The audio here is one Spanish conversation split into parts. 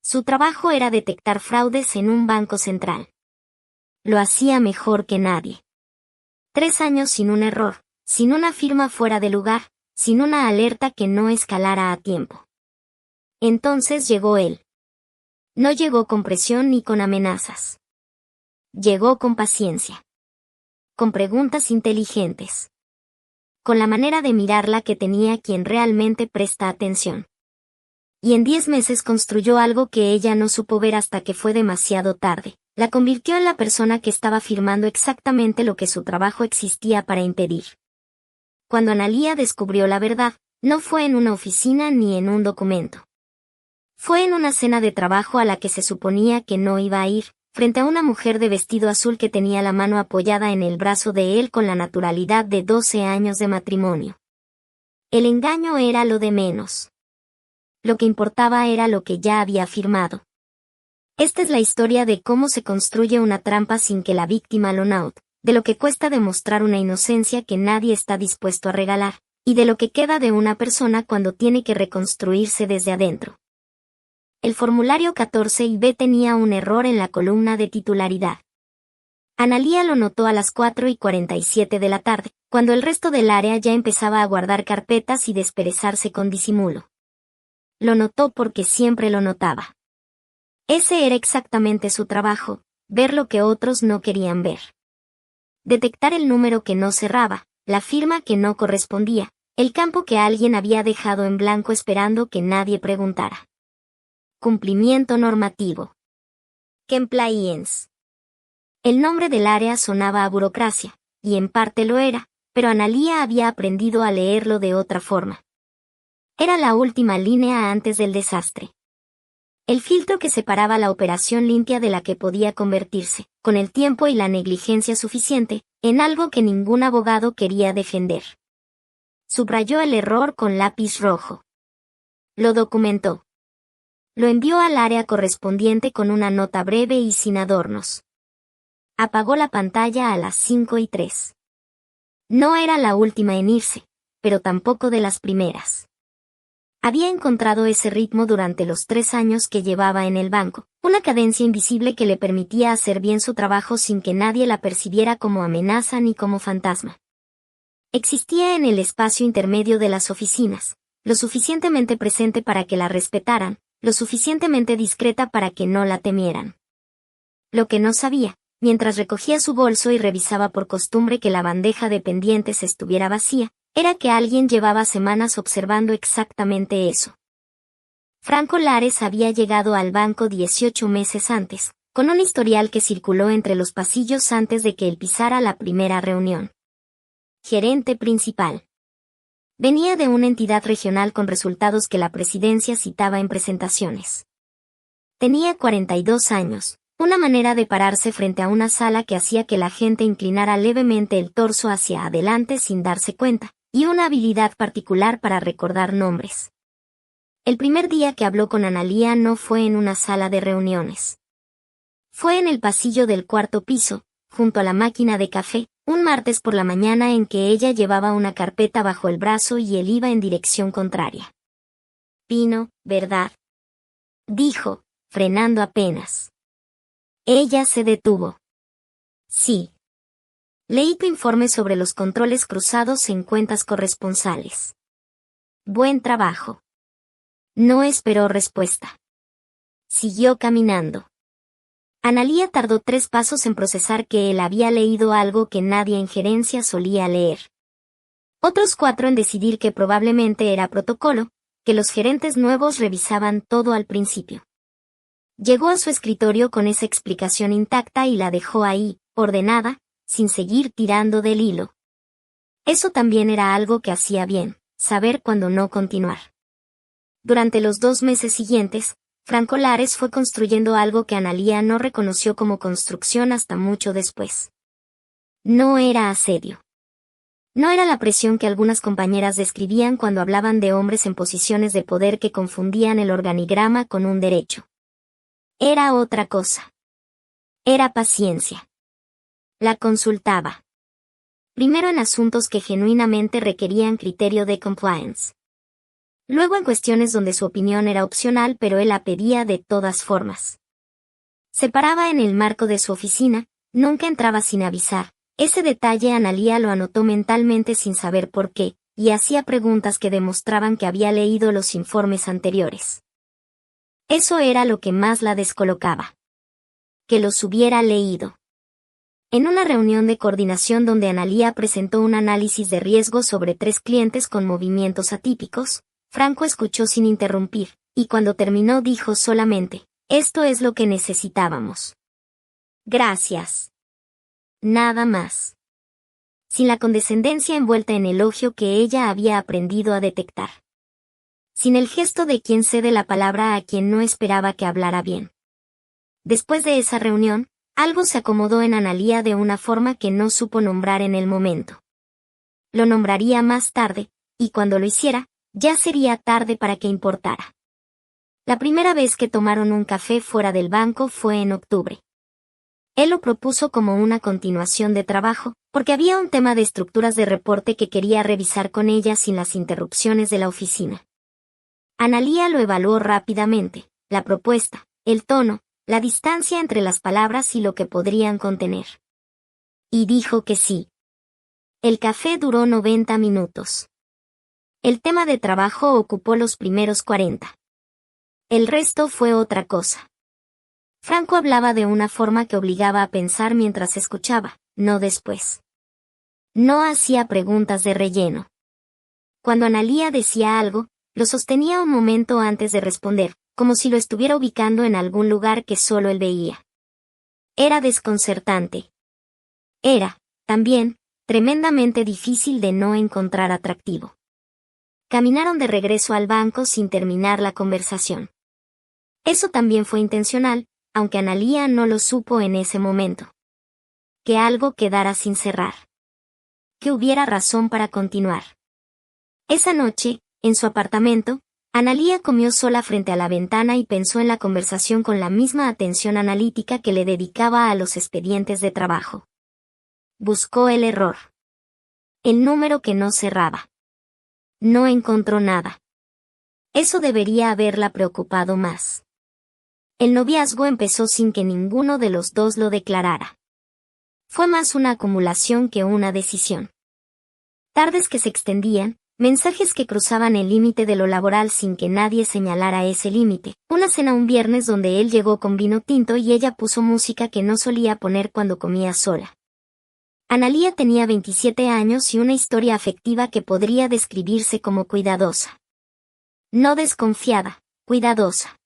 Su trabajo era detectar fraudes en un banco central. Lo hacía mejor que nadie. 3 años sin un error, sin una firma fuera de lugar, sin una alerta que no escalara a tiempo. Entonces llegó él. No llegó con presión ni con amenazas. Llegó con paciencia. Con preguntas inteligentes. Con la manera de mirarla que tenía quien realmente presta atención. Y en 10 meses construyó algo que ella no supo ver hasta que fue demasiado tarde. La convirtió en la persona que estaba firmando exactamente lo que su trabajo existía para impedir. Cuando Analía descubrió la verdad, no fue en una oficina ni en un documento. Fue en una cena de trabajo a la que se suponía que no iba a ir, frente a una mujer de vestido azul que tenía la mano apoyada en el brazo de él con la naturalidad de 12 años de matrimonio. El engaño era lo de menos. Lo que importaba era lo que ya había firmado. Esta es la historia de cómo se construye una trampa sin que la víctima lo note, de lo que cuesta demostrar una inocencia que nadie está dispuesto a regalar, y de lo que queda de una persona cuando tiene que reconstruirse desde adentro. El formulario 14B tenía un error en la columna de titularidad. Analía lo notó a las 4:47 de la tarde, cuando el resto del área ya empezaba a guardar carpetas y desperezarse con disimulo. Lo notó porque siempre lo notaba. Ese era exactamente su trabajo, ver lo que otros no querían ver. Detectar el número que no cerraba, la firma que no correspondía, el campo que alguien había dejado en blanco esperando que nadie preguntara. Cumplimiento normativo. Compliance. El nombre del área sonaba a burocracia, y en parte lo era, pero Analía había aprendido a leerlo de otra forma. Era la última línea antes del desastre. El filtro que separaba la operación limpia de la que podía convertirse, con el tiempo y la negligencia suficiente, en algo que ningún abogado quería defender. Subrayó el error con lápiz rojo. Lo documentó. Lo envió al área correspondiente con una nota breve y sin adornos. Apagó la pantalla a las 5:03. No era la última en irse, pero tampoco de las primeras. Había encontrado ese ritmo durante los 3 años que llevaba en el banco, una cadencia invisible que le permitía hacer bien su trabajo sin que nadie la percibiera como amenaza ni como fantasma. Existía en el espacio intermedio de las oficinas, lo suficientemente presente para que la respetaran, lo suficientemente discreta para que no la temieran. Lo que no sabía, mientras recogía su bolso y revisaba por costumbre que la bandeja de pendientes estuviera vacía, era que alguien llevaba semanas observando exactamente eso. Franco Lares había llegado al banco 18 meses antes, con un historial que circuló entre los pasillos antes de que él pisara la primera reunión. Gerente principal. Venía de una entidad regional con resultados que la presidencia citaba en presentaciones. Tenía 42 años, una manera de pararse frente a una sala que hacía que la gente inclinara levemente el torso hacia adelante sin darse cuenta, y una habilidad particular para recordar nombres. El primer día que habló con Analía no fue en una sala de reuniones. Fue en el pasillo del 4º piso, junto a la máquina de café, un martes por la mañana en que ella llevaba una carpeta bajo el brazo y él iba en dirección contraria. Pino, ¿verdad?, dijo, frenando apenas. Ella se detuvo. Sí. Leí tu informe sobre los controles cruzados en cuentas corresponsales. Buen trabajo. No esperó respuesta. Siguió caminando. Analía tardó 3 pasos en procesar que él había leído algo que nadie en gerencia solía leer. Otros 4 en decidir que probablemente era protocolo, que los gerentes nuevos revisaban todo al principio. Llegó a su escritorio con esa explicación intacta y la dejó ahí, ordenada, sin seguir tirando del hilo. Eso también era algo que hacía bien, saber cuándo no continuar. Durante los 2 meses siguientes, Franco Lares fue construyendo algo que Analía no reconoció como construcción hasta mucho después. No era asedio. No era la presión que algunas compañeras describían cuando hablaban de hombres en posiciones de poder que confundían el organigrama con un derecho. Era otra cosa. Era paciencia. La consultaba. Primero en asuntos que genuinamente requerían criterio de compliance. Luego en cuestiones donde su opinión era opcional pero él la pedía de todas formas. Se paraba en el marco de su oficina, nunca entraba sin avisar. Ese detalle Analía lo anotó mentalmente sin saber por qué, y hacía preguntas que demostraban que había leído los informes anteriores. Eso era lo que más la descolocaba. Que los hubiera leído. En una reunión de coordinación donde Analía presentó un análisis de riesgo sobre 3 clientes con movimientos atípicos, Franco escuchó sin interrumpir, y cuando terminó dijo solamente, «Esto es lo que necesitábamos. Gracias». Nada más. Sin la condescendencia envuelta en elogio que ella había aprendido a detectar. Sin el gesto de quien cede la palabra a quien no esperaba que hablara bien. Después de esa reunión, algo se acomodó en Analía de una forma que no supo nombrar en el momento. Lo nombraría más tarde, y cuando lo hiciera, ya sería tarde para que importara. La primera vez que tomaron un café fuera del banco fue en octubre. Él lo propuso como una continuación de trabajo, porque había un tema de estructuras de reporte que quería revisar con ella sin las interrupciones de la oficina. Analía lo evaluó rápidamente, la propuesta, el tono, la distancia entre las palabras y lo que podrían contener. Y dijo que sí. El café duró 90 minutos. El tema de trabajo ocupó los primeros 40. El resto fue otra cosa. Franco hablaba de una forma que obligaba a pensar mientras escuchaba, no después. No hacía preguntas de relleno. Cuando Analía decía algo, lo sostenía un momento antes de responder, como si lo estuviera ubicando en algún lugar que solo él veía. Era desconcertante. Era, también, tremendamente difícil de no encontrar atractivo. Caminaron de regreso al banco sin terminar la conversación. Eso también fue intencional, aunque Analía no lo supo en ese momento. Que algo quedara sin cerrar. Que hubiera razón para continuar. Esa noche, en su apartamento, Analía comió sola frente a la ventana y pensó en la conversación con la misma atención analítica que le dedicaba a los expedientes de trabajo. Buscó el error. El número que no cerraba. No encontró nada. Eso debería haberla preocupado más. El noviazgo empezó sin que ninguno de los dos lo declarara. Fue más una acumulación que una decisión. Tardes que se extendían, mensajes que cruzaban el límite de lo laboral sin que nadie señalara ese límite, una cena un viernes donde él llegó con vino tinto y ella puso música que no solía poner cuando comía sola. Analía tenía 27 años y una historia afectiva que podría describirse como cuidadosa. No desconfiada, cuidadosa.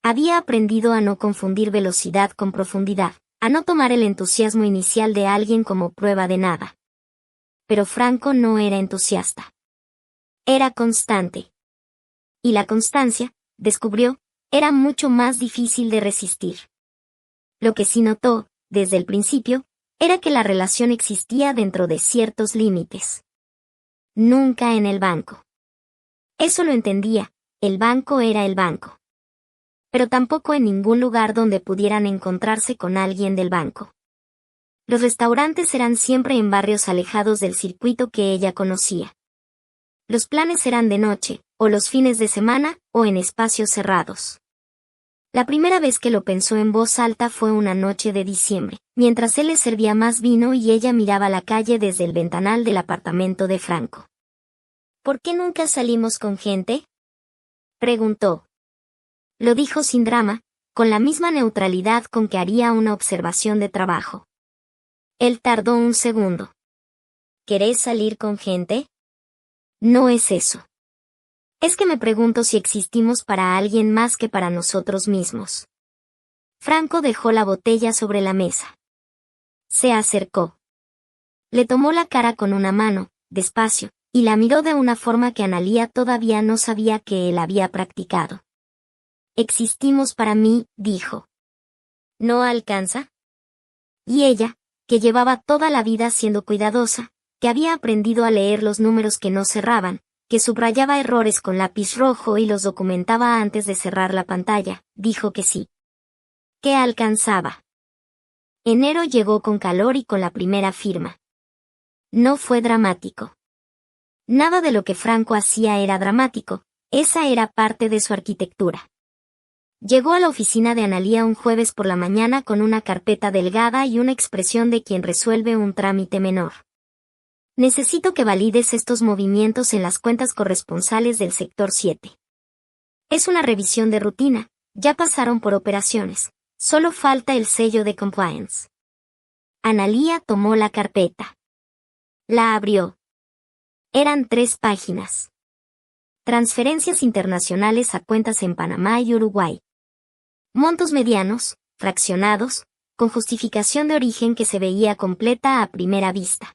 Había aprendido a no confundir velocidad con profundidad, a no tomar el entusiasmo inicial de alguien como prueba de nada. Pero Franco no era entusiasta. Era constante. Y la constancia, descubrió, era mucho más difícil de resistir. Lo que sí notó, desde el principio, era que la relación existía dentro de ciertos límites. Nunca en el banco. Eso lo entendía, el banco era el banco. Pero tampoco en ningún lugar donde pudieran encontrarse con alguien del banco. Los restaurantes eran siempre en barrios alejados del circuito que ella conocía. Los planes eran de noche, o los fines de semana, o en espacios cerrados. La primera vez que lo pensó en voz alta fue una noche de diciembre, mientras él le servía más vino y ella miraba la calle desde el ventanal del apartamento de Franco. ¿Por qué nunca salimos con gente?, preguntó. Lo dijo sin drama, con la misma neutralidad con que haría una observación de trabajo. Él tardó un segundo. ¿Querés salir con gente? No es eso. Es que me pregunto si existimos para alguien más que para nosotros mismos. Franco dejó la botella sobre la mesa. Se acercó. Le tomó la cara con una mano, despacio, y la miró de una forma que Analía todavía no sabía que él había practicado. Existimos para mí, dijo. ¿No alcanza? Y ella, que llevaba toda la vida siendo cuidadosa, que había aprendido a leer los números que no cerraban, que subrayaba errores con lápiz rojo y los documentaba antes de cerrar la pantalla, dijo que sí. ¿Qué alcanzaba? Enero llegó con calor y con la primera firma. No fue dramático. Nada de lo que Franco hacía era dramático, esa era parte de su arquitectura. Llegó a la oficina de Analía un jueves por la mañana con una carpeta delgada y una expresión de quien resuelve un trámite menor. Necesito que valides estos movimientos en las cuentas corresponsales del sector 7. Es una revisión de rutina, ya pasaron por operaciones, solo falta el sello de compliance. Analía tomó la carpeta. La abrió. Eran 3 páginas. Transferencias internacionales a cuentas en Panamá y Uruguay. Montos medianos, fraccionados, con justificación de origen que se veía completa a primera vista.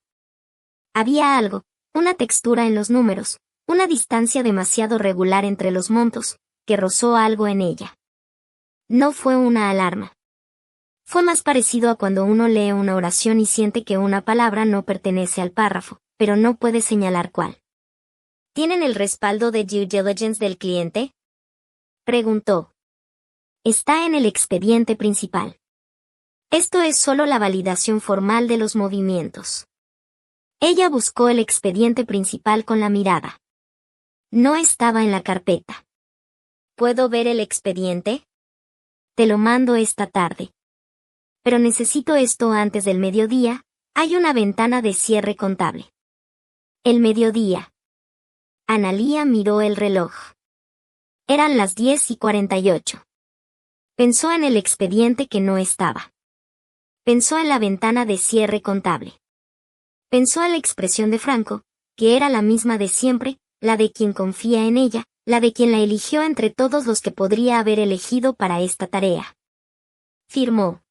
Había algo, una textura en los números, una distancia demasiado regular entre los montos, que rozó algo en ella. No fue una alarma. Fue más parecido a cuando uno lee una oración y siente que una palabra no pertenece al párrafo, pero no puede señalar cuál. ¿Tienen el respaldo de due diligence del cliente?, preguntó. Está en el expediente principal. Esto es solo la validación formal de los movimientos. Ella buscó el expediente principal con la mirada. No estaba en la carpeta. ¿Puedo ver el expediente? Te lo mando esta tarde. Pero necesito esto antes del mediodía, hay una ventana de cierre contable. El mediodía. Analía miró el reloj. Eran las 10:48. Pensó en el expediente que no estaba. Pensó en la ventana de cierre contable. Pensó en la expresión de Franco, que era la misma de siempre, la de quien confía en ella, la de quien la eligió entre todos los que podría haber elegido para esta tarea. Firmó.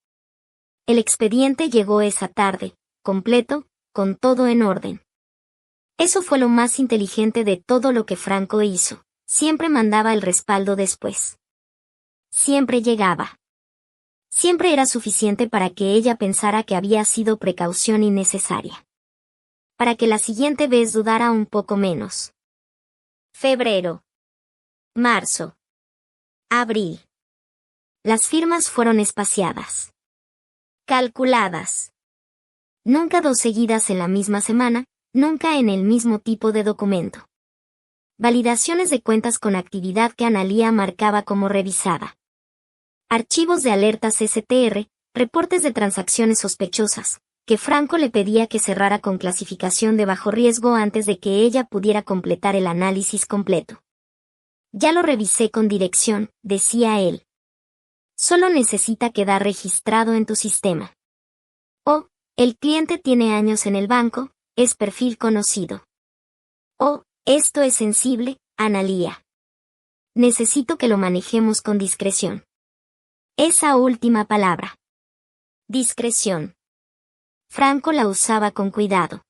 El expediente llegó esa tarde, completo, con todo en orden. Eso fue lo más inteligente de todo lo que Franco hizo. Siempre mandaba el respaldo después. Siempre llegaba. Siempre era suficiente para que ella pensara que había sido precaución innecesaria. Para que la siguiente vez dudara un poco menos. Febrero. Marzo. Abril. Las firmas fueron espaciadas. Calculadas. Nunca 2 seguidas en la misma semana, nunca en el mismo tipo de documento. Validaciones de cuentas con actividad que Analía marcaba como revisada. Archivos de alertas STR, reportes de transacciones sospechosas, que Franco le pedía que cerrara con clasificación de bajo riesgo antes de que ella pudiera completar el análisis completo. Ya lo revisé con dirección, decía él. Solo necesita quedar registrado en tu sistema. Oh, el cliente tiene años en el banco, es perfil conocido. Oh, esto es sensible, Analía. Necesito que lo manejemos con discreción. Esa última palabra. Discreción. Franco la usaba con cuidado.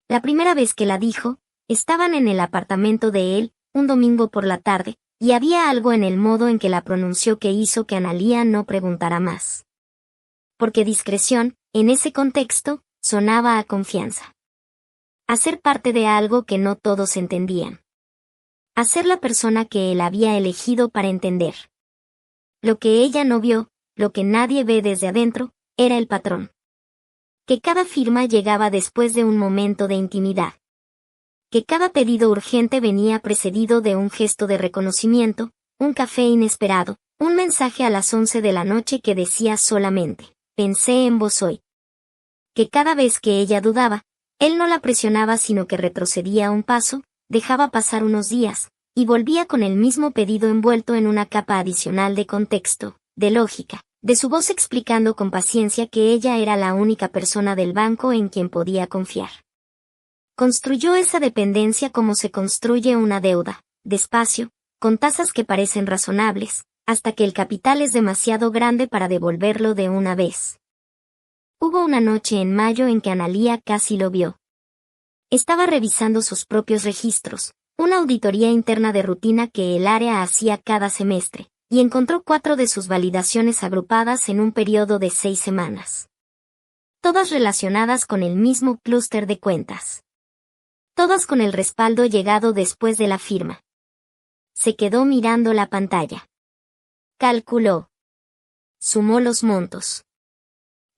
La primera vez que la dijo, estaban en el apartamento de él, un domingo por la tarde, y había algo en el modo en que la pronunció que hizo que Analía no preguntara más. Porque discreción, en ese contexto, sonaba a confianza. A ser parte de algo que no todos entendían. A ser la persona que él había elegido para entender. Lo que ella no vio, lo que nadie ve desde adentro, era el patrón. Que cada firma llegaba después de un momento de intimidad. Que cada pedido urgente venía precedido de un gesto de reconocimiento, un café inesperado, un mensaje a las 11 de la noche que decía solamente, pensé en vos hoy. Que cada vez que ella dudaba, él no la presionaba sino que retrocedía un paso, dejaba pasar unos días, y volvía con el mismo pedido envuelto en una capa adicional de contexto, de lógica, de su voz explicando con paciencia que ella era la única persona del banco en quien podía confiar. Construyó esa dependencia como se construye una deuda, despacio, con tasas que parecen razonables, hasta que el capital es demasiado grande para devolverlo de una vez. Hubo una noche en mayo en que Analía casi lo vio. Estaba revisando sus propios registros, una auditoría interna de rutina que el área hacía cada semestre, y encontró 4 de sus validaciones agrupadas en un periodo de 6 semanas. Todas relacionadas con el mismo clúster de cuentas. Todas con el respaldo llegado después de la firma. Se quedó mirando la pantalla. Calculó. Sumó los montos.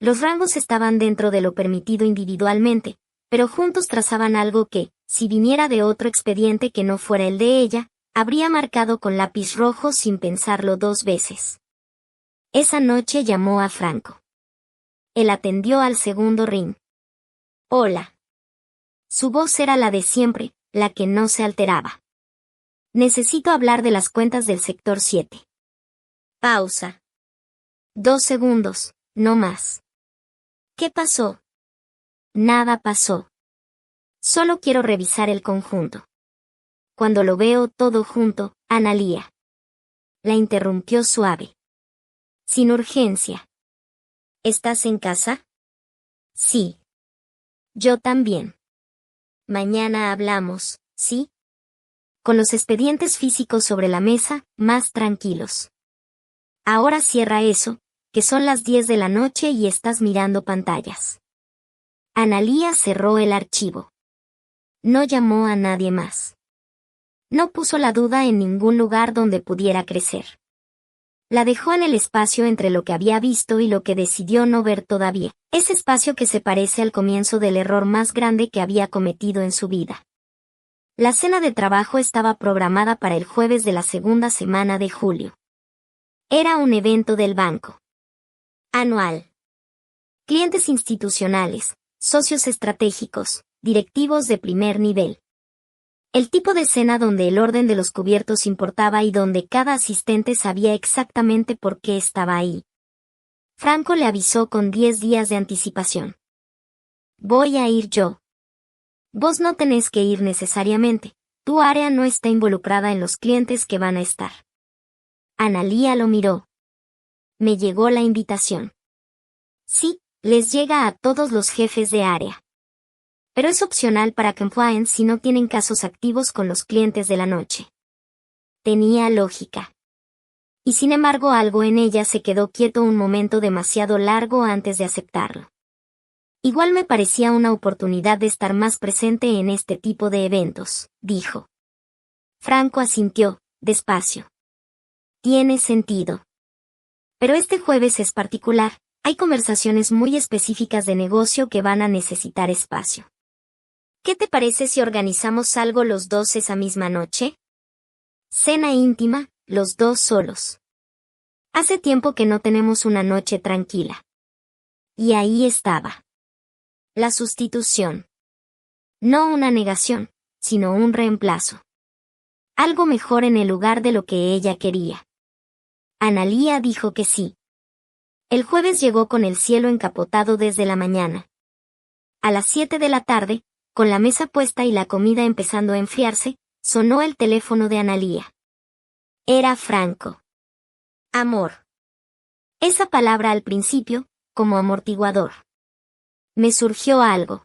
Los rangos estaban dentro de lo permitido individualmente, pero juntos trazaban algo que, si viniera de otro expediente que no fuera el de ella, habría marcado con lápiz rojo sin pensarlo 2 veces. Esa noche llamó a Franco. Él atendió al segundo ring. Hola. Su voz era la de siempre, la que no se alteraba. Necesito hablar de las cuentas del sector 7. Pausa. 2 segundos, no más. ¿Qué pasó? Nada pasó. Solo quiero revisar el conjunto. Cuando lo veo todo junto, Analía. La interrumpió suave. Sin urgencia. ¿Estás en casa? Sí. Yo también. Mañana hablamos, ¿sí? Con los expedientes físicos sobre la mesa, más tranquilos. Ahora cierra eso, que son las 10 de la noche y estás mirando pantallas. Analía cerró el archivo. No llamó a nadie más. No puso la duda en ningún lugar donde pudiera crecer. La dejó en el espacio entre lo que había visto y lo que decidió no ver todavía, ese espacio que se parece al comienzo del error más grande que había cometido en su vida. La cena de trabajo estaba programada para el jueves de la segunda semana de julio. Era un evento del banco. Anual. Clientes institucionales, socios estratégicos, directivos de primer nivel. El tipo de cena donde el orden de los cubiertos importaba y donde cada asistente sabía exactamente por qué estaba ahí. Franco le avisó con 10 días de anticipación. Voy a ir yo. Vos no tenés que ir necesariamente, tu área no está involucrada en los clientes que van a estar. Analía lo miró. Me llegó la invitación. Sí, les llega a todos los jefes de área. Pero es opcional para compliance si no tienen casos activos con los clientes de la noche. Tenía lógica. Y sin embargo algo en ella se quedó quieto un momento demasiado largo antes de aceptarlo. Igual me parecía una oportunidad de estar más presente en este tipo de eventos, dijo. Franco asintió, despacio. Tiene sentido. Pero este jueves es particular, hay conversaciones muy específicas de negocio que van a necesitar espacio. ¿Qué te parece si organizamos algo los dos esa misma noche? Cena íntima, los dos solos. Hace tiempo que no tenemos una noche tranquila. Y ahí estaba. La sustitución. No una negación, sino un reemplazo. Algo mejor en el lugar de lo que ella quería. Analía dijo que sí. El jueves llegó con el cielo encapotado desde la mañana. A las 7 de la tarde, con la mesa puesta y la comida empezando a enfriarse, sonó el teléfono de Analía. Era Franco. Amor. Esa palabra al principio, como amortiguador. Me surgió algo.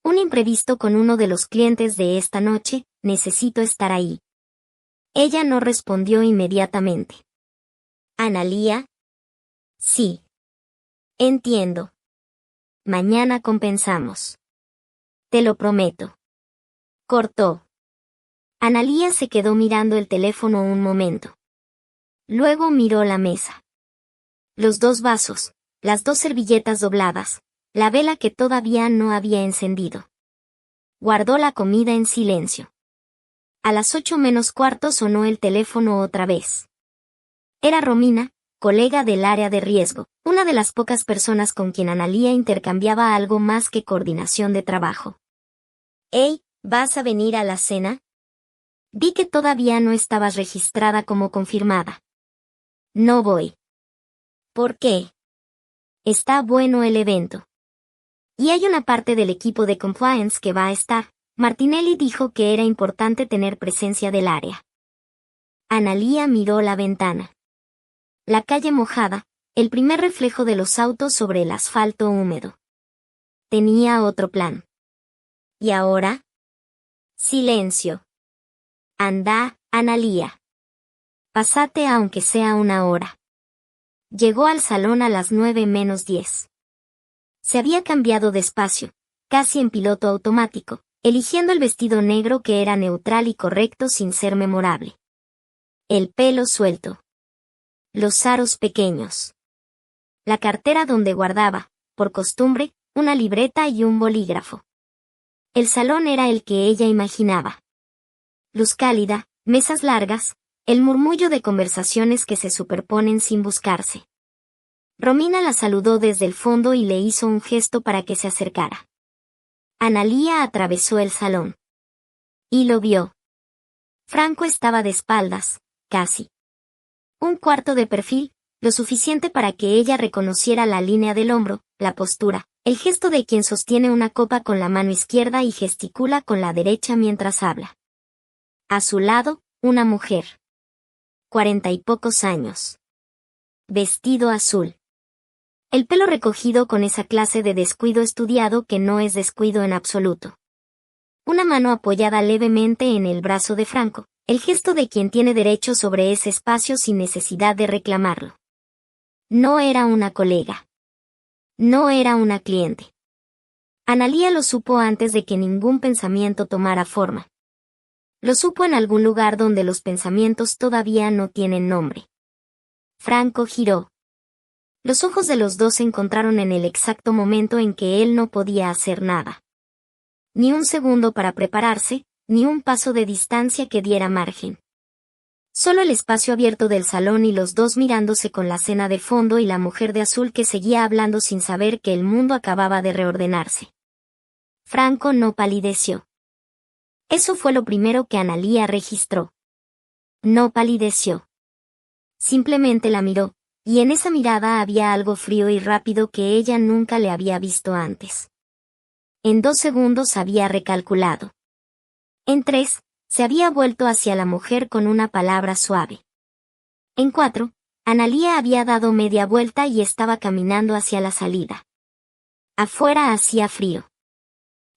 Un imprevisto con uno de los clientes de esta noche, necesito estar ahí. Ella no respondió inmediatamente. Analía. Sí. Entiendo. Mañana compensamos. Te lo prometo. Cortó. Analía se quedó mirando el teléfono un momento. Luego miró la mesa. Los 2 vasos, las 2 servilletas dobladas, la vela que todavía no había encendido. Guardó la comida en silencio. A las 8 menos cuarto sonó el teléfono otra vez. Era Romina, colega del área de riesgo, una de las pocas personas con quien Analía intercambiaba algo más que coordinación de trabajo. Hey, ¿vas a venir a la cena? Vi que todavía no estabas registrada como confirmada. No voy. ¿Por qué? Está bueno el evento. Y hay una parte del equipo de compliance que va a estar. Martinelli dijo que era importante tener presencia del área. Analía miró la ventana. La calle mojada, el primer reflejo de los autos sobre el asfalto húmedo. Tenía otro plan. ¿Y ahora? Silencio. Anda, Analía. Pasate aunque sea una hora. Llegó al salón a las 9 menos 10. Se había cambiado despacio, casi en piloto automático, eligiendo el vestido negro que era neutral y correcto sin ser memorable. El pelo suelto. Los aros pequeños. La cartera donde guardaba, por costumbre, una libreta y un bolígrafo. El salón era el que ella imaginaba. Luz cálida, mesas largas, el murmullo de conversaciones que se superponen sin buscarse. Romina la saludó desde el fondo y le hizo un gesto para que se acercara. Analía atravesó el salón. Y lo vio. Franco estaba de espaldas, casi. Un cuarto de perfil, lo suficiente para que ella reconociera la línea del hombro, la postura, el gesto de quien sostiene una copa con la mano izquierda y gesticula con la derecha mientras habla. A su lado, una mujer. 40 y pocos años. Vestido azul. El pelo recogido con esa clase de descuido estudiado que no es descuido en absoluto. Una mano apoyada levemente en el brazo de Franco, el gesto de quien tiene derecho sobre ese espacio sin necesidad de reclamarlo. No era una colega. No era una cliente. Analía lo supo antes de que ningún pensamiento tomara forma. Lo supo en algún lugar donde los pensamientos todavía no tienen nombre. Franco giró. Los ojos de los dos se encontraron en el exacto momento en que él no podía hacer nada. Ni un segundo para prepararse, ni un paso de distancia que diera margen. Solo el espacio abierto del salón y los dos mirándose con la cena de fondo y la mujer de azul que seguía hablando sin saber que el mundo acababa de reordenarse. Franco no palideció. Eso fue lo primero que Analía registró. No palideció. Simplemente la miró, y en esa mirada había algo frío y rápido que ella nunca le había visto antes. En 2 segundos había recalculado. En 3, se había vuelto hacia la mujer con una palabra suave. En 4, Analía había dado media vuelta y estaba caminando hacia la salida. Afuera hacía frío.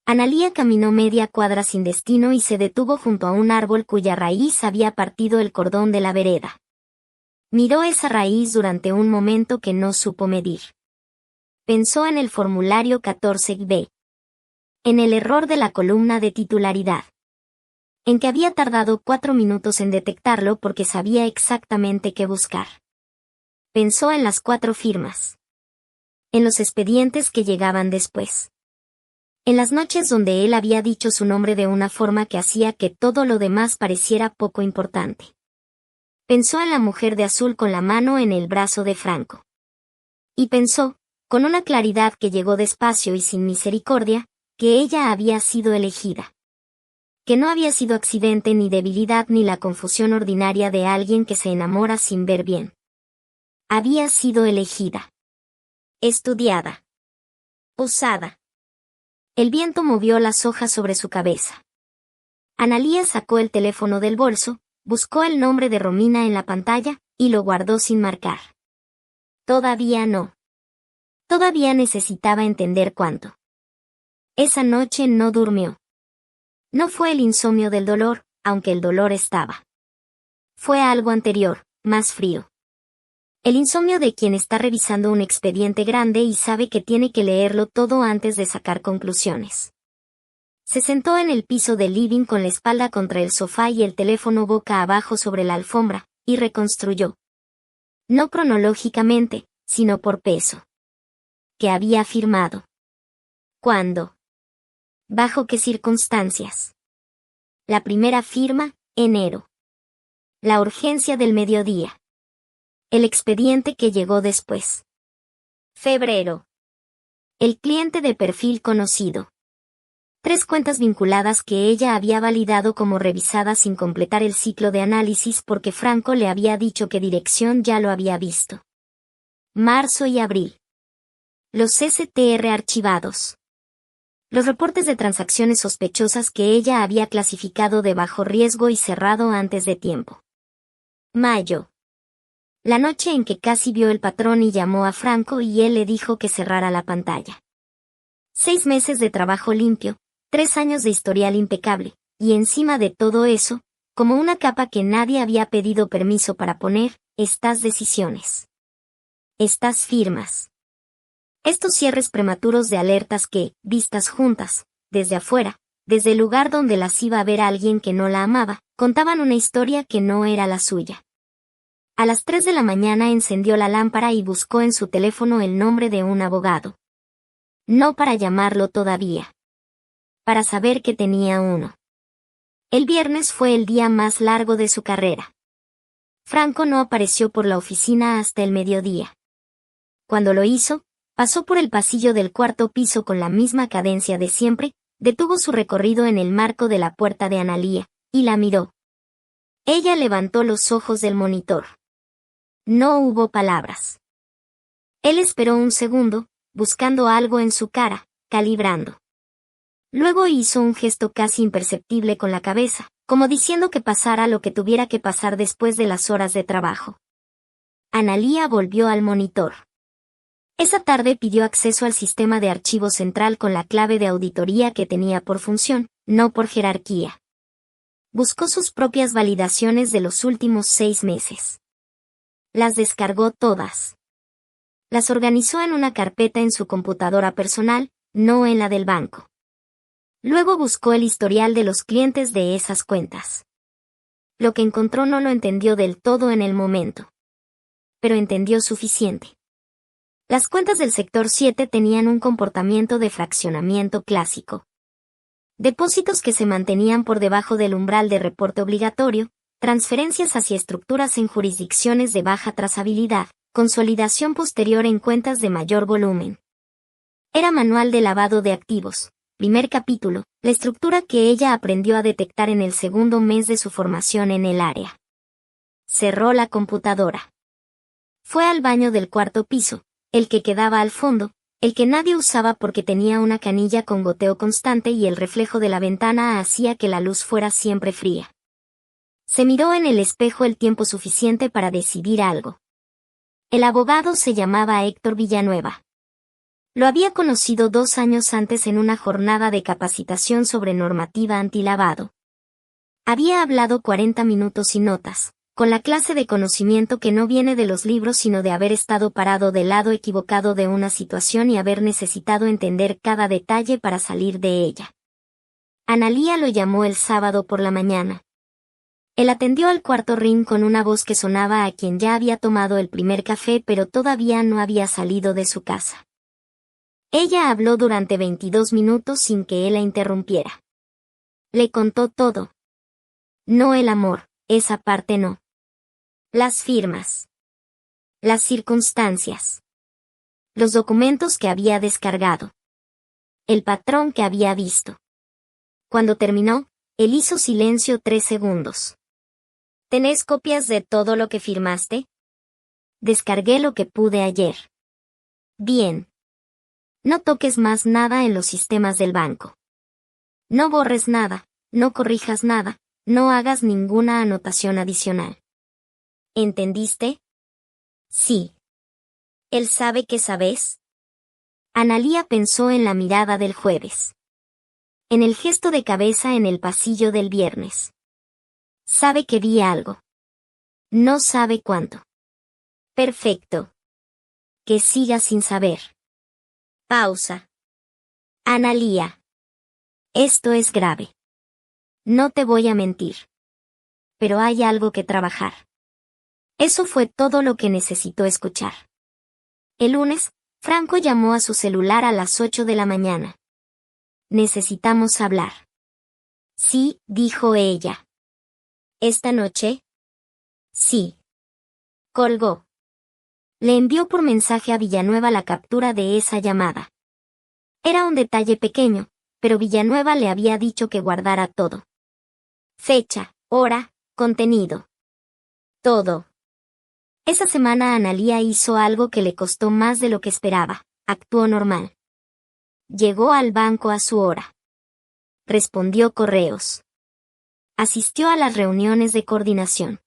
Analía caminó media cuadra sin destino y se detuvo junto a un árbol cuya raíz había partido el cordón de la vereda. Miró esa raíz durante un momento que no supo medir. Pensó en el formulario 14B. En el error de la columna de titularidad. En que había tardado 4 minutos en detectarlo porque sabía exactamente qué buscar. Pensó en las 4 firmas. En los expedientes que llegaban después. En las noches donde él había dicho su nombre de una forma que hacía que todo lo demás pareciera poco importante. Pensó en la mujer de azul con la mano en el brazo de Franco. Y pensó, con una claridad que llegó despacio y sin misericordia, que ella había sido elegida. Que no había sido accidente ni debilidad ni la confusión ordinaria de alguien que se enamora sin ver bien. Había sido elegida. Estudiada. Osada. El viento movió las hojas sobre su cabeza. Analía sacó el teléfono del bolso, buscó el nombre de Romina en la pantalla, y lo guardó sin marcar. Todavía no. Todavía necesitaba entender cuánto. Esa noche no durmió. No fue el insomnio del dolor, aunque el dolor estaba. Fue algo anterior, más frío. El insomnio de quien está revisando un expediente grande y sabe que tiene que leerlo todo antes de sacar conclusiones. Se sentó en el piso del living con la espalda contra el sofá y el teléfono boca abajo sobre la alfombra, y reconstruyó. No cronológicamente, sino por peso. ¿Qué había firmado? ¿Cuándo? ¿Bajo qué circunstancias? La primera firma, enero. La urgencia del mediodía. El expediente que llegó después. Febrero. El cliente de perfil conocido. 3 cuentas vinculadas que ella había validado como revisadas sin completar el ciclo de análisis porque Franco le había dicho que dirección ya lo había visto. Marzo y abril. Los STR archivados. Los reportes de transacciones sospechosas que ella había clasificado de bajo riesgo y cerrado antes de tiempo. Mayo. La noche en que casi vio el patrón y llamó a Franco y él le dijo que cerrara la pantalla. 6 meses de trabajo limpio, 3 años de historial impecable, y encima de todo eso, como una capa que nadie había pedido permiso para poner, estas decisiones. Estas firmas. Estos cierres prematuros de alertas que, vistas juntas, desde afuera, desde el lugar donde las iba a ver alguien que no la amaba, contaban una historia que no era la suya. A las 3 de la mañana encendió la lámpara y buscó en su teléfono el nombre de un abogado. No para llamarlo todavía. para saber que tenía uno. El viernes fue el día más largo de su carrera. Franco no apareció por la oficina hasta el mediodía. Cuando lo hizo, pasó por el pasillo del cuarto piso con la misma cadencia de siempre, detuvo su recorrido en el marco de la puerta de Analía, y la miró. Ella levantó los ojos del monitor. No hubo palabras. Él esperó un segundo, buscando algo en su cara, calibrando. Luego hizo un gesto casi imperceptible con la cabeza, como diciendo que pasara lo que tuviera que pasar después de las horas de trabajo. Analía volvió al monitor. Esa tarde pidió acceso al sistema de archivo central con la clave de auditoría que tenía por función, no por jerarquía. Buscó sus propias validaciones de los últimos 6 meses. Las descargó todas. Las organizó en una carpeta en su computadora personal, no en la del banco. Luego buscó el historial de los clientes de esas cuentas. Lo que encontró no lo entendió del todo en el momento. Pero entendió suficiente. Las cuentas del sector 7 tenían un comportamiento de fraccionamiento clásico. Depósitos que se mantenían por debajo del umbral de reporte obligatorio, transferencias hacia estructuras en jurisdicciones de baja trazabilidad, consolidación posterior en cuentas de mayor volumen. Era manual de lavado de activos. Primer capítulo, la estructura que ella aprendió a detectar en el segundo mes de su formación en el área. Cerró la computadora. Fue al baño del cuarto piso, el que quedaba al fondo, el que nadie usaba porque tenía una canilla con goteo constante y el reflejo de la ventana hacía que la luz fuera siempre fría. Se miró en el espejo el tiempo suficiente para decidir algo. El abogado se llamaba Héctor Villanueva. Lo había conocido 2 años antes en una jornada de capacitación sobre normativa antilavado. Había hablado 40 minutos sin notas, con la clase de conocimiento que no viene de los libros sino de haber estado parado del lado equivocado de una situación y haber necesitado entender cada detalle para salir de ella. Analía lo llamó el sábado por la mañana. Él atendió al cuarto ring con una voz que sonaba a quien ya había tomado el primer café pero todavía no había salido de su casa. Ella habló durante 22 minutos sin que él la interrumpiera. Le contó todo. No el amor, esa parte no. Las firmas. Las circunstancias. Los documentos que había descargado. El patrón que había visto. Cuando terminó, él hizo silencio 3 segundos. ¿Tenés copias de todo lo que firmaste? Descargué lo que pude ayer. Bien. No toques más nada en los sistemas del banco. No borres nada, no corrijas nada, no hagas ninguna anotación adicional. ¿Entendiste? Sí. ¿Él sabe que sabes? Analía pensó en la mirada del jueves. En el gesto de cabeza en el pasillo del viernes. Sabe que vi algo. No sabe cuánto. Perfecto. Que siga sin saber. Pausa. Analía. Esto es grave. No te voy a mentir. Pero hay algo que trabajar. Eso fue todo lo que necesitó escuchar. El lunes, Franco llamó a su celular a las 8 de la mañana. Necesitamos hablar. Sí, dijo ella. ¿Esta noche? Sí. Colgó. Le envió por mensaje a Villanueva la captura de esa llamada. Era un detalle pequeño, pero Villanueva le había dicho que guardara todo. Fecha, hora, contenido. Todo. Esa semana Analía hizo algo que le costó más de lo que esperaba. Actuó normal. Llegó al banco a su hora. Respondió correos. Asistió a las reuniones de coordinación.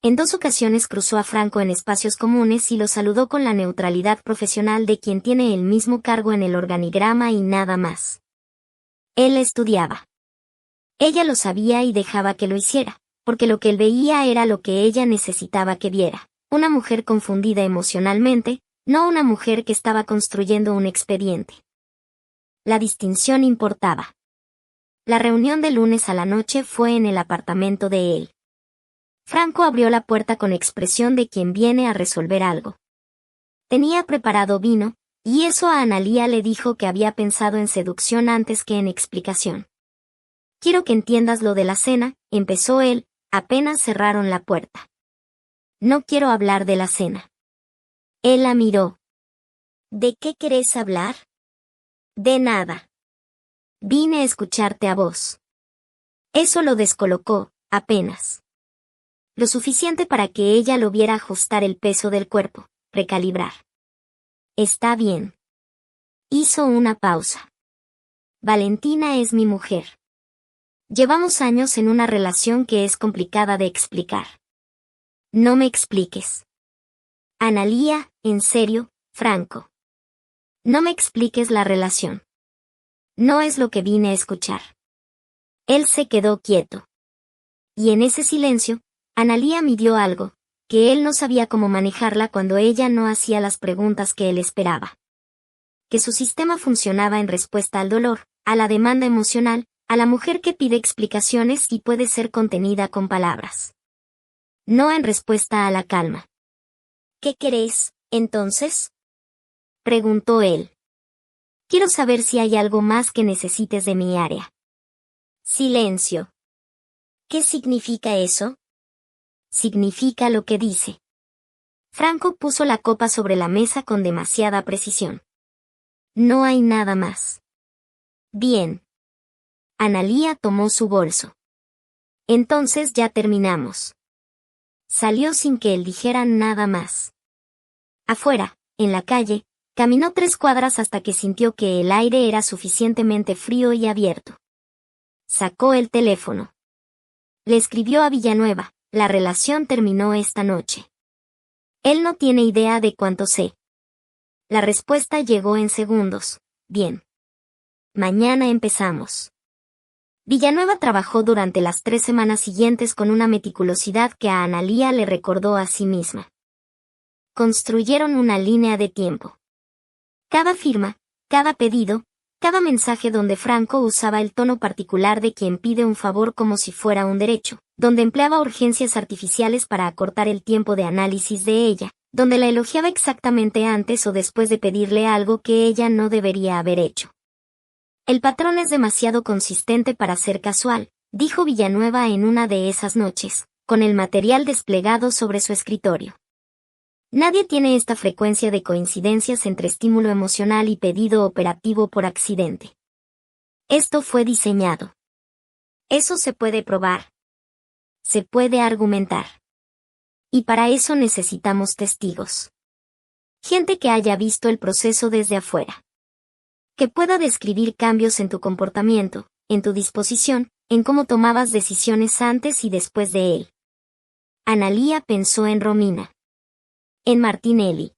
En 2 ocasiones cruzó a Franco en espacios comunes y lo saludó con la neutralidad profesional de quien tiene el mismo cargo en el organigrama y nada más. Él estudiaba. Ella lo sabía y dejaba que lo hiciera, porque lo que él veía era lo que ella necesitaba que viera. Una mujer confundida emocionalmente, no una mujer que estaba construyendo un expediente. La distinción importaba. La reunión de lunes a la noche fue en el apartamento de él. Franco abrió la puerta con expresión de quien viene a resolver algo. Tenía preparado vino, Y eso a Analía le dijo que había pensado en seducción antes que en explicación. Quiero que entiendas lo de la cena, empezó él, apenas cerraron la puerta. No quiero hablar de la cena. Él la miró. ¿De qué querés hablar? De nada. Vine a escucharte a vos. Eso lo descolocó, apenas. Lo suficiente para que ella lo viera ajustar el peso del cuerpo, recalibrar. Está bien. Hizo una pausa. Valentina es mi mujer. Llevamos años en una relación que es complicada de explicar. No me expliques. Analía, en serio, Franco. No me expliques la relación. No es lo que vine a escuchar. Él se quedó quieto. Y en ese silencio, Analía midió algo, que él no sabía cómo manejarla cuando ella no hacía las preguntas que él esperaba. Que su sistema funcionaba en respuesta al dolor, a la demanda emocional, a la mujer que pide explicaciones y puede ser contenida con palabras. No en respuesta a la calma. ¿Qué querés, entonces? Preguntó él. Quiero saber si hay algo más que necesites de mi área. Silencio. ¿Qué significa eso? Significa lo que dice. Franco puso la copa sobre la mesa con demasiada precisión. No hay nada más. Bien. Analía tomó su bolso. Entonces ya terminamos. Salió sin que él dijera nada más. Afuera, en la calle, caminó 3 cuadras hasta que sintió que el aire era suficientemente frío y abierto. Sacó el teléfono. Le escribió a Villanueva, la relación terminó esta noche. Él no tiene idea de cuánto sé. La respuesta llegó en segundos. Bien. Mañana empezamos. Villanueva trabajó durante las 3 semanas siguientes con una meticulosidad que a Analía le recordó a sí misma. Construyeron una línea de tiempo. Cada firma, cada pedido, cada mensaje donde Franco usaba el tono particular de quien pide un favor como si fuera un derecho, donde empleaba urgencias artificiales para acortar el tiempo de análisis de ella, donde la elogiaba exactamente antes o después de pedirle algo que ella no debería haber hecho. El patrón es demasiado consistente para ser casual, dijo Villanueva en una de esas noches, con el material desplegado sobre su escritorio. Nadie tiene esta frecuencia de coincidencias entre estímulo emocional y pedido operativo por accidente. Esto fue diseñado. Eso se puede probar. Se puede argumentar. Y para eso necesitamos testigos. Gente que haya visto el proceso desde afuera. Que pueda describir cambios en tu comportamiento, en tu disposición, en cómo tomabas decisiones antes y después de él. Analía pensó en Romina. En Martinelli.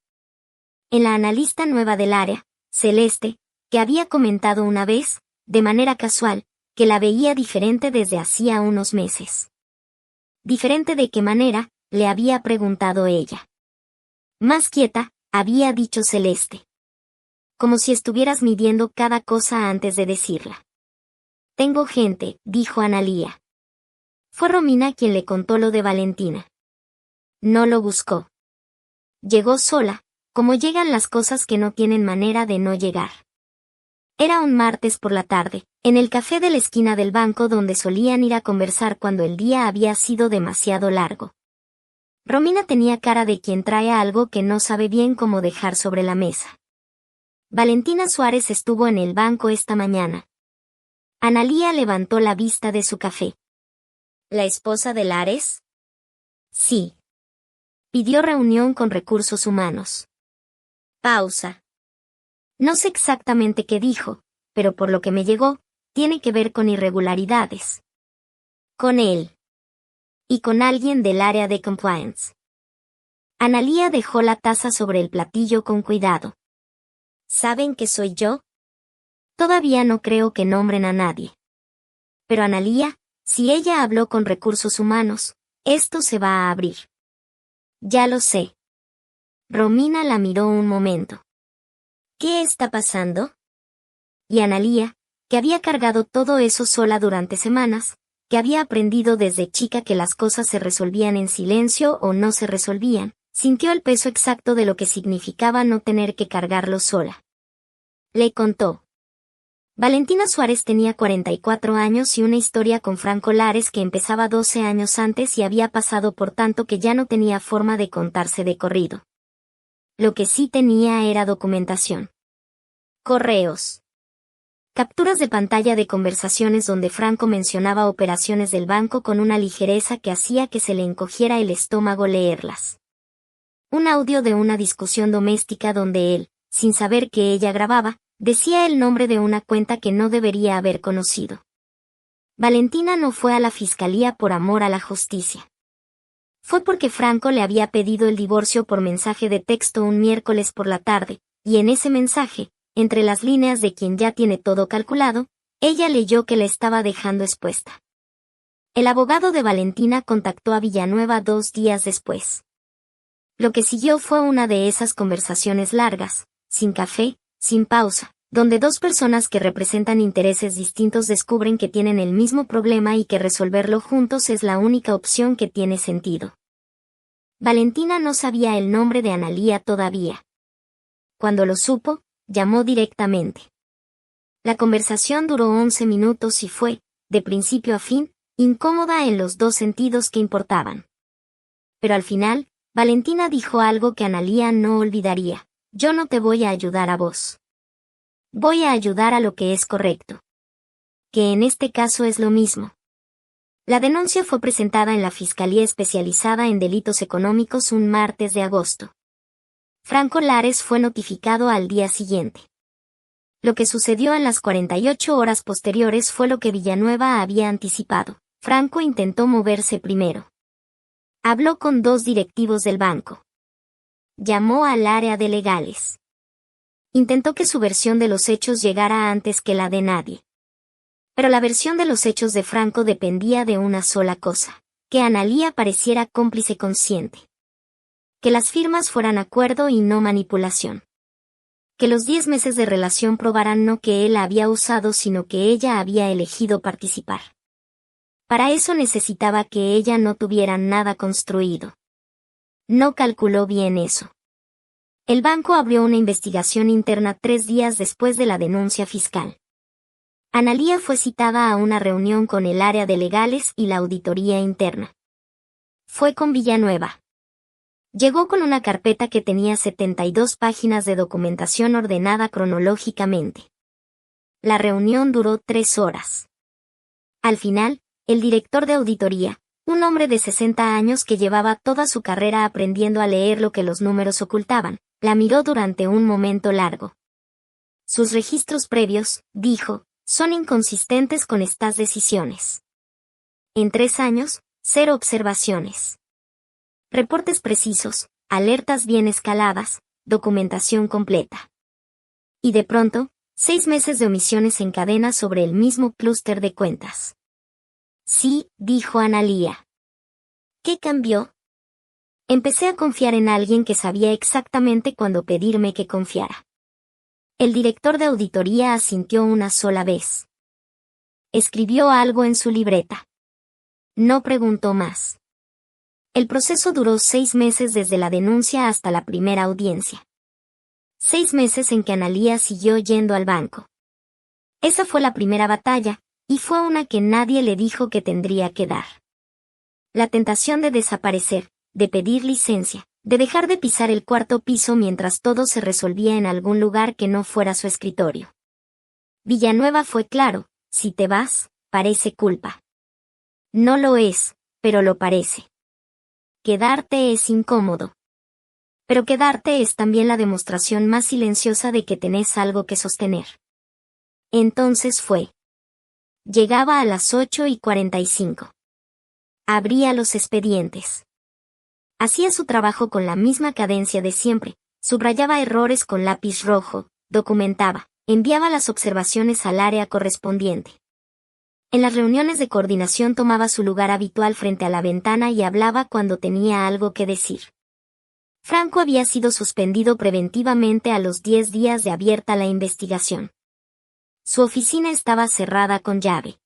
En la analista nueva del área, Celeste, que había comentado una vez, de manera casual, que la veía diferente desde hacía unos meses. ¿Diferente de qué manera?, le había preguntado ella. Más quieta, había dicho Celeste. Como si estuvieras midiendo cada cosa antes de decirla. Tengo gente, dijo Analía. Fue Romina quien le contó lo de Valentina. No lo buscó. Llegó sola, como llegan las cosas que no tienen manera de no llegar. Era un martes por la tarde, en el café de la esquina del banco donde solían ir a conversar cuando el día había sido demasiado largo. Romina tenía cara de quien trae algo que no sabe bien cómo dejar sobre la mesa. Valentina Suárez estuvo en el banco esta mañana. Analía levantó la vista de su café. ¿La esposa de Lares? Sí. Pidió reunión con recursos humanos. Pausa. No sé exactamente qué dijo, pero por lo que me llegó, tiene que ver con irregularidades. Con él. Y con alguien del área de compliance. Analía dejó la taza sobre el platillo con cuidado. ¿Saben que soy yo? Todavía no creo que nombren a nadie. Pero Analía, si ella habló con recursos humanos, esto se va a abrir. Ya lo sé. Romina la miró un momento. ¿Qué está pasando? Y Analía, que había cargado todo eso sola durante semanas, que había aprendido desde chica que las cosas se resolvían en silencio o no se resolvían, Sintió el peso exacto de lo que significaba no tener que cargarlo sola. Le contó. Valentina Suárez tenía 44 años y una historia con Franco Lares que empezaba 12 años antes y había pasado por tanto que ya no tenía forma de contarse de corrido. Lo que sí tenía era documentación. Correos. Capturas de pantalla de conversaciones donde Franco mencionaba operaciones del banco con una ligereza que hacía que se le encogiera el estómago leerlas. Un audio de una discusión doméstica donde él, sin saber que ella grababa, decía el nombre de una cuenta que no debería haber conocido. Valentina no fue a la fiscalía por amor a la justicia. Fue porque Franco le había pedido el divorcio por mensaje de texto un miércoles por la tarde, y en ese mensaje, entre las líneas de quien ya tiene todo calculado, ella leyó que la estaba dejando expuesta. El abogado de Valentina contactó a Villanueva 2 días después. Lo que siguió fue una de esas conversaciones largas, sin café, sin pausa, donde dos personas que representan intereses distintos descubren que tienen el mismo problema y que resolverlo juntos es la única opción que tiene sentido. Valentina no sabía el nombre de Analía todavía. Cuando lo supo, llamó directamente. La conversación duró 11 minutos y fue, de principio a fin, incómoda en los dos sentidos que importaban. Pero al final, Valentina dijo algo que Analía no olvidaría: yo no te voy a ayudar a vos. Voy a ayudar a lo que es correcto. Que en este caso es lo mismo. La denuncia fue presentada en la Fiscalía Especializada en Delitos Económicos un martes de agosto. Franco Lares fue notificado al día siguiente. Lo que sucedió en las 48 horas posteriores fue lo que Villanueva había anticipado. Franco intentó moverse primero. Habló con 2 directivos del banco. Llamó al área de legales. Intentó que su versión de los hechos llegara antes que la de nadie. Pero la versión de los hechos de Franco dependía de una sola cosa: que Analía pareciera cómplice consciente. Que las firmas fueran acuerdo y no manipulación. Que los 10 meses de relación probaran no que él la había usado sino que ella había elegido participar. Para eso necesitaba que ella no tuviera nada construido. No calculó bien eso. El banco abrió una investigación interna 3 días después de la denuncia fiscal. Analía fue citada a una reunión con el área de legales y la auditoría interna. Fue con Villanueva. Llegó con una carpeta que tenía 72 páginas de documentación ordenada cronológicamente. La reunión duró 3 horas. Al final, el director de auditoría, un hombre de 60 años que llevaba toda su carrera aprendiendo a leer lo que los números ocultaban, la miró durante un momento largo. Sus registros previos, dijo, son inconsistentes con estas decisiones. En 3 años, 0 observaciones. Reportes precisos, alertas bien escaladas, documentación completa. Y de pronto, 6 meses de omisiones en cadena sobre el mismo clúster de cuentas. Sí, dijo Analía. ¿Qué cambió? Empecé a confiar en alguien que sabía exactamente cuándo pedirme que confiara. El director de auditoría asintió una sola vez. Escribió algo en su libreta. No preguntó más. El proceso duró 6 meses desde la denuncia hasta la primera audiencia. 6 meses en que Analía siguió yendo al banco. Esa fue la primera batalla, y fue una que nadie le dijo que tendría que dar. La tentación de desaparecer, de pedir licencia, de dejar de pisar el 4º piso mientras todo se resolvía en algún lugar que no fuera su escritorio. Villanueva fue claro: si te vas, parece culpa. No lo es, pero lo parece. Quedarte es incómodo. Pero quedarte es también la demostración más silenciosa de que tenés algo que sostener. Entonces fue. Llegaba a las 8:45. Abría los expedientes. Hacía su trabajo con la misma cadencia de siempre, subrayaba errores con lápiz rojo, documentaba, enviaba las observaciones al área correspondiente. En las reuniones de coordinación tomaba su lugar habitual frente a la ventana y hablaba cuando tenía algo que decir. Franco había sido suspendido preventivamente a los 10 días de abierta la investigación. Su oficina estaba cerrada con llave.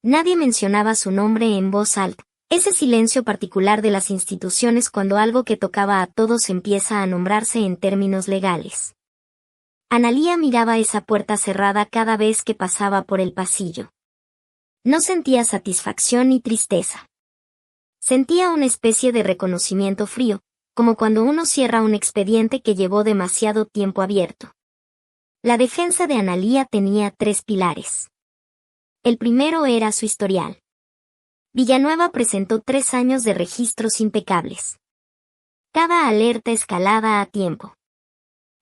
Nadie mencionaba su nombre en voz alta, Ese silencio particular de las instituciones cuando algo que tocaba a todos empieza a nombrarse en términos legales. Analía miraba esa puerta cerrada cada vez que pasaba por el pasillo. No sentía satisfacción ni tristeza. Sentía una especie de reconocimiento frío, como cuando uno cierra un expediente que llevó demasiado tiempo abierto. La defensa de Analía tenía 3 pilares. El primero era su historial. Villanueva presentó 3 años de registros impecables. Cada alerta escalada a tiempo.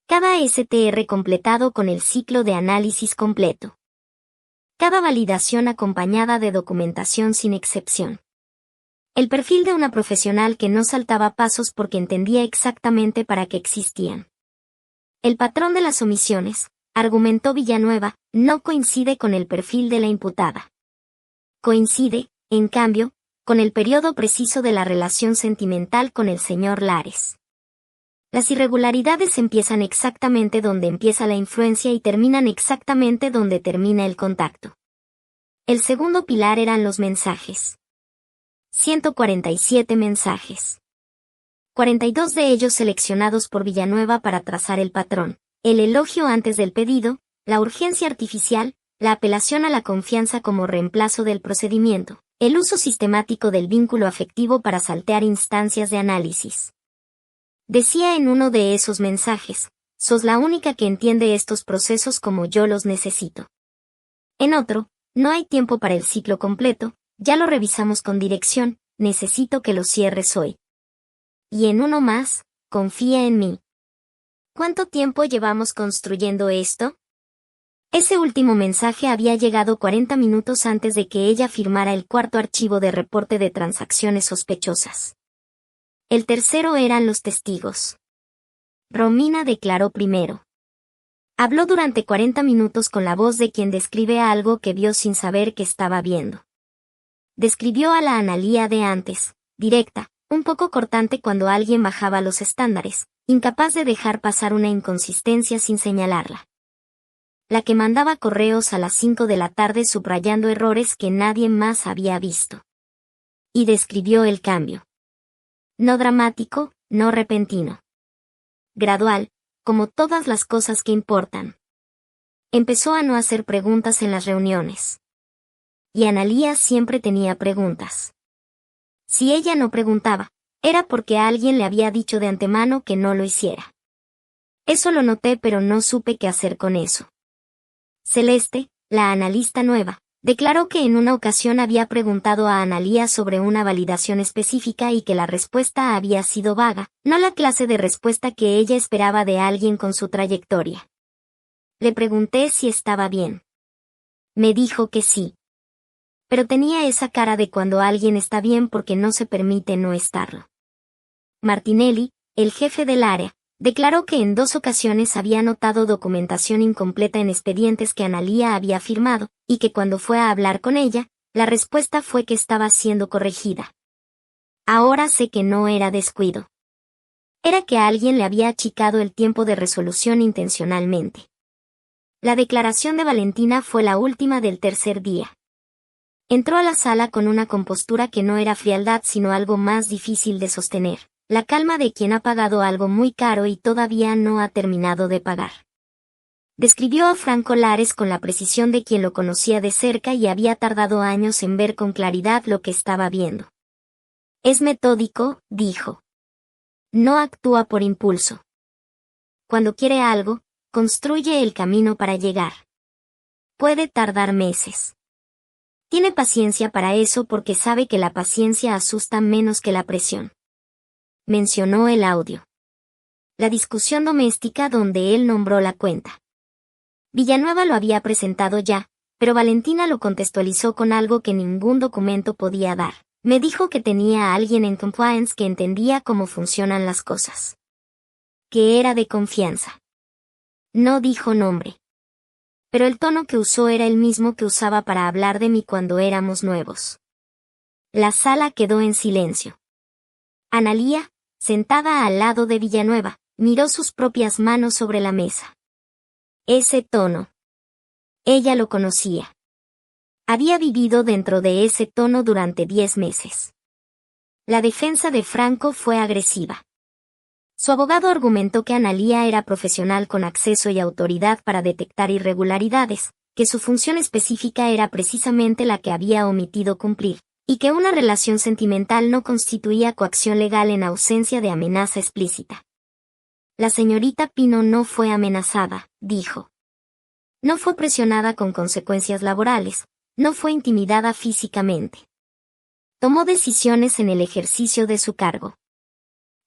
Cada STR completado con el ciclo de análisis completo. Cada validación acompañada de documentación sin excepción. El perfil de una profesional que no saltaba pasos porque entendía exactamente para qué existían. El patrón de las omisiones, argumentó Villanueva, no coincide con el perfil de la imputada. Coincide, en cambio, con el periodo preciso de la relación sentimental con el señor Lares. Las irregularidades empiezan exactamente donde empieza la influencia y terminan exactamente donde termina el contacto. El segundo pilar eran los mensajes. 147 mensajes. 42 de ellos seleccionados por Villanueva para trazar el patrón, el elogio antes del pedido, la urgencia artificial, la apelación a la confianza como reemplazo del procedimiento, el uso sistemático del vínculo afectivo para saltear instancias de análisis. Decía en uno de esos mensajes, sos la única que entiende estos procesos como yo los necesito. En otro, no hay tiempo para el ciclo completo, ya lo revisamos con dirección, necesito que lo cierres hoy. Y en uno más, confía en mí. ¿Cuánto tiempo llevamos construyendo esto? Ese último mensaje había llegado 40 minutos antes de que ella firmara el 4º archivo de reporte de transacciones sospechosas. El tercero eran los testigos. Romina declaró primero. Habló durante 40 minutos con la voz de quien describe algo que vio sin saber que estaba viendo. Describió a la Analía de antes, directa, un poco cortante cuando alguien bajaba los estándares, incapaz de dejar pasar una inconsistencia sin señalarla. La que mandaba correos a las 5 de la tarde subrayando errores que nadie más había visto. Y describió el cambio. No dramático, no repentino. Gradual, como todas las cosas que importan. Empezó a no hacer preguntas en las reuniones. Y Analía siempre tenía preguntas. Si ella no preguntaba, era porque alguien le había dicho de antemano que no lo hiciera. Eso lo noté pero no supe qué hacer con eso. Celeste, la analista nueva, declaró que en una ocasión había preguntado a Analía sobre una validación específica y que la respuesta había sido vaga, no la clase de respuesta que ella esperaba de alguien con su trayectoria. Le pregunté si estaba bien. Me dijo que sí. Pero tenía esa cara de cuando alguien está bien porque no se permite no estarlo. Martinelli, el jefe del área, declaró que en 2 ocasiones había notado documentación incompleta en expedientes que Analía había firmado, y que cuando fue a hablar con ella, la respuesta fue que estaba siendo corregida. Ahora sé que no era descuido. Era que alguien le había achicado el tiempo de resolución intencionalmente. La declaración de Valentina fue la última del tercer día. Entró a la sala con una compostura que no era frialdad sino algo más difícil de sostener. La calma de quien ha pagado algo muy caro y todavía no ha terminado de pagar. Describió a Franco Lares con la precisión de quien lo conocía de cerca y había tardado años en ver con claridad lo que estaba viendo. Es metódico, dijo. No actúa por impulso. Cuando quiere algo, construye el camino para llegar. Puede tardar meses. Tiene paciencia para eso porque sabe que la paciencia asusta menos que la presión. Mencionó el audio. La discusión doméstica donde él nombró la cuenta. Villanueva lo había presentado ya, pero Valentina lo contextualizó con algo que ningún documento podía dar. Me dijo que tenía a alguien en compliance que entendía cómo funcionan las cosas. Que era de confianza. No dijo nombre. Pero el tono que usó era el mismo que usaba para hablar de mí cuando éramos nuevos. La sala quedó en silencio. Analía, sentada al lado de Villanueva, miró sus propias manos sobre la mesa. Ese tono. Ella lo conocía. Había vivido dentro de ese tono durante 10 meses. La defensa de Franco fue agresiva. Su abogado argumentó que Analía era profesional con acceso y autoridad para detectar irregularidades, que su función específica era precisamente la que había omitido cumplir, y que una relación sentimental no constituía coacción legal en ausencia de amenaza explícita. La señorita Pino no fue amenazada, dijo. No fue presionada con consecuencias laborales, no fue intimidada físicamente. Tomó decisiones en el ejercicio de su cargo.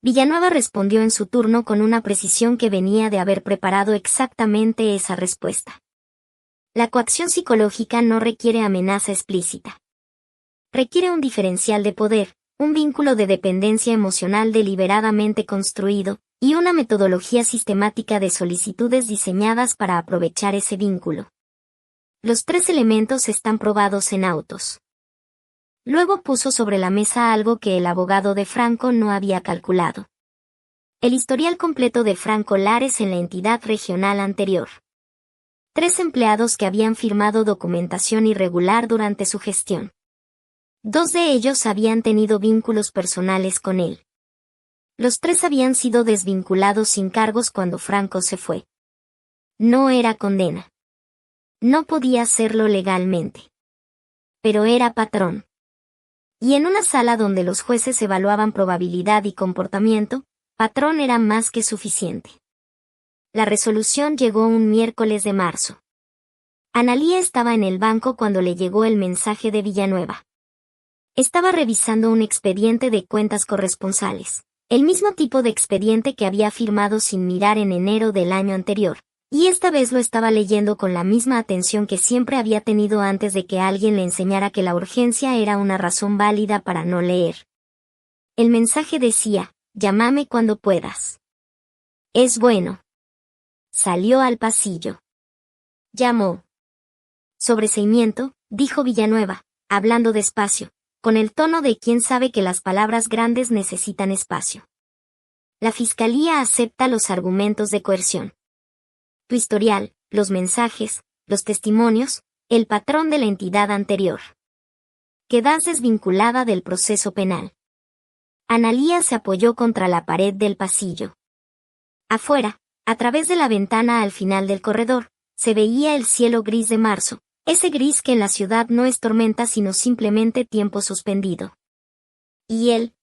Villanueva respondió en su turno con una precisión que venía de haber preparado exactamente esa respuesta. La coacción psicológica no requiere amenaza explícita. Requiere un diferencial de poder, un vínculo de dependencia emocional deliberadamente construido, y una metodología sistemática de solicitudes diseñadas para aprovechar ese vínculo. Los 3 elementos están probados en autos. Luego puso sobre la mesa algo que el abogado de Franco no había calculado. El historial completo de Franco Lares en la entidad regional anterior. 3 empleados que habían firmado documentación irregular durante su gestión. 2 de ellos habían tenido vínculos personales con él. Los 3 habían sido desvinculados sin cargos cuando Franco se fue. No era condena. No podía hacerlo legalmente. Pero era patrón. Y en una sala donde los jueces evaluaban probabilidad y comportamiento, patrón era más que suficiente. La resolución llegó un miércoles de marzo. Analía estaba en el banco cuando le llegó el mensaje de Villanueva. Estaba revisando un expediente de cuentas corresponsales, el mismo tipo de expediente que había firmado sin mirar en enero del año anterior, y esta vez lo estaba leyendo con la misma atención que siempre había tenido antes de que alguien le enseñara que la urgencia era una razón válida para no leer. El mensaje decía, llámame cuando puedas. Es bueno. Salió al pasillo. Llamó. Sobreseimiento, dijo Villanueva, hablando despacio, con el tono de quien sabe que las palabras grandes necesitan espacio. La fiscalía acepta los argumentos de coerción. Tu historial, los mensajes, los testimonios, el patrón de la entidad anterior. Quedas desvinculada del proceso penal. Analía se apoyó contra la pared del pasillo. Afuera, a través de la ventana al final del corredor, se veía el cielo gris de marzo, ese gris que en la ciudad no es tormenta sino simplemente tiempo suspendido. Y él,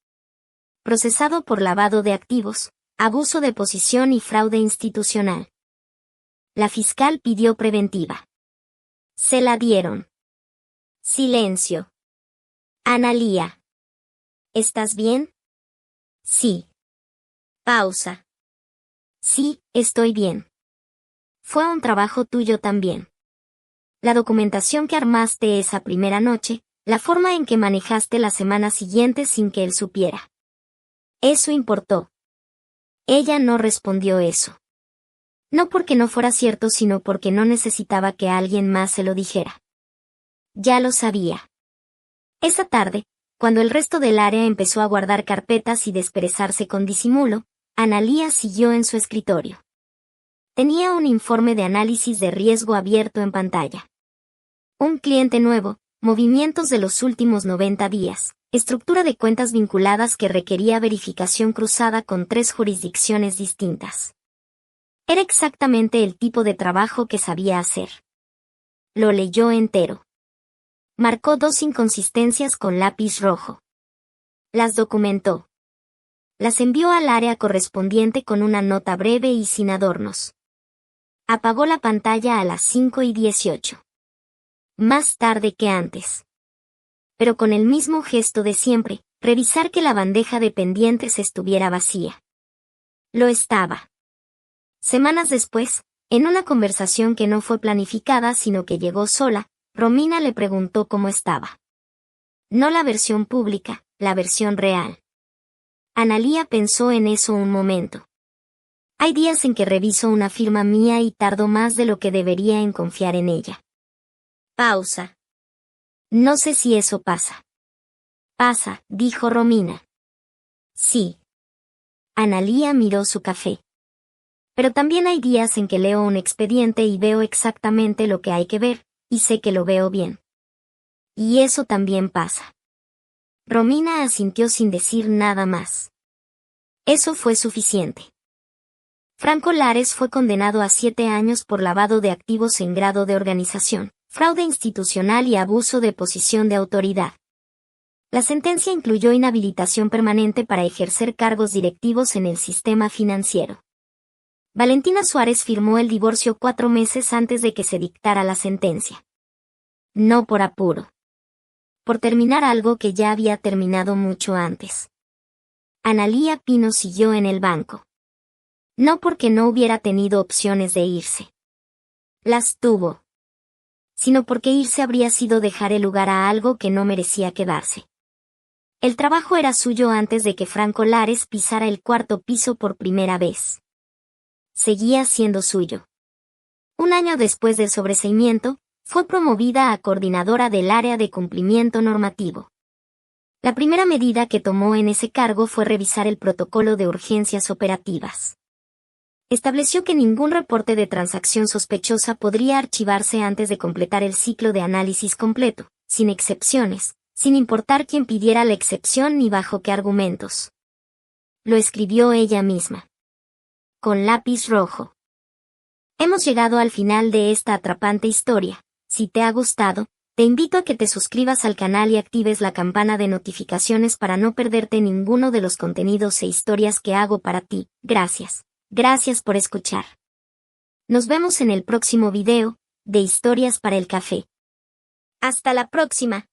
procesado por lavado de activos, abuso de posición y fraude institucional. La fiscal pidió preventiva. Se la dieron. Silencio. Analía. ¿Estás bien? Sí. Pausa. Sí, estoy bien. Fue un trabajo tuyo también. La documentación que armaste esa primera noche, la forma en que manejaste la semana siguiente sin que él supiera. Eso importó. Ella no respondió eso. No porque no fuera cierto, sino porque no necesitaba que alguien más se lo dijera. Ya lo sabía. Esa tarde, cuando el resto del área empezó a guardar carpetas y desperezarse con disimulo, Analía siguió en su escritorio. Tenía un informe de análisis de riesgo abierto en pantalla. Un cliente nuevo, movimientos de los últimos 90 días, estructura de cuentas vinculadas que requería verificación cruzada con 3 jurisdicciones distintas. Era exactamente el tipo de trabajo que sabía hacer. Lo leyó entero. Marcó 2 inconsistencias con lápiz rojo. Las documentó. Las envió al área correspondiente con una nota breve y sin adornos. Apagó la pantalla a las 5:18. Más tarde que antes. Pero con el mismo gesto de siempre, revisar que la bandeja de pendientes estuviera vacía. Lo estaba. Semanas después, en una conversación que no fue planificada sino que llegó sola, Romina le preguntó cómo estaba. No la versión pública, la versión real. Analía pensó en eso un momento. Hay días en que reviso una firma mía y tardo más de lo que debería en confiar en ella. Pausa. No sé si eso pasa. Pasa, dijo Romina. Sí. Analía miró su café. Pero también hay días en que leo un expediente y veo exactamente lo que hay que ver, y sé que lo veo bien. Y eso también pasa. Romina asintió sin decir nada más. Eso fue suficiente. Franco Lares fue condenado a 7 años por lavado de activos en grado de organización, fraude institucional y abuso de posición de autoridad. La sentencia incluyó inhabilitación permanente para ejercer cargos directivos en el sistema financiero. Valentina Suárez firmó el divorcio 4 meses antes de que se dictara la sentencia. No por apuro. Por terminar algo que ya había terminado mucho antes. Analía Pino siguió en el banco. No porque no hubiera tenido opciones de irse. Las tuvo. Sino porque irse habría sido dejar el lugar a algo que no merecía quedarse. El trabajo era suyo antes de que Franco Lares pisara el 4º piso por primera vez. Seguía siendo suyo. Un año después del sobreseimiento, fue promovida a coordinadora del área de cumplimiento normativo. La primera medida que tomó en ese cargo fue revisar el protocolo de urgencias operativas. Estableció que ningún reporte de transacción sospechosa podría archivarse antes de completar el ciclo de análisis completo, sin excepciones, sin importar quién pidiera la excepción ni bajo qué argumentos. Lo escribió ella misma. Con lápiz rojo. Hemos llegado al final de esta atrapante historia. Si te ha gustado, te invito a que te suscribas al canal y actives la campana de notificaciones para no perderte ninguno de los contenidos e historias que hago para ti. Gracias. Gracias por escuchar. Nos vemos en el próximo video, de Historias para el Café. Hasta la próxima.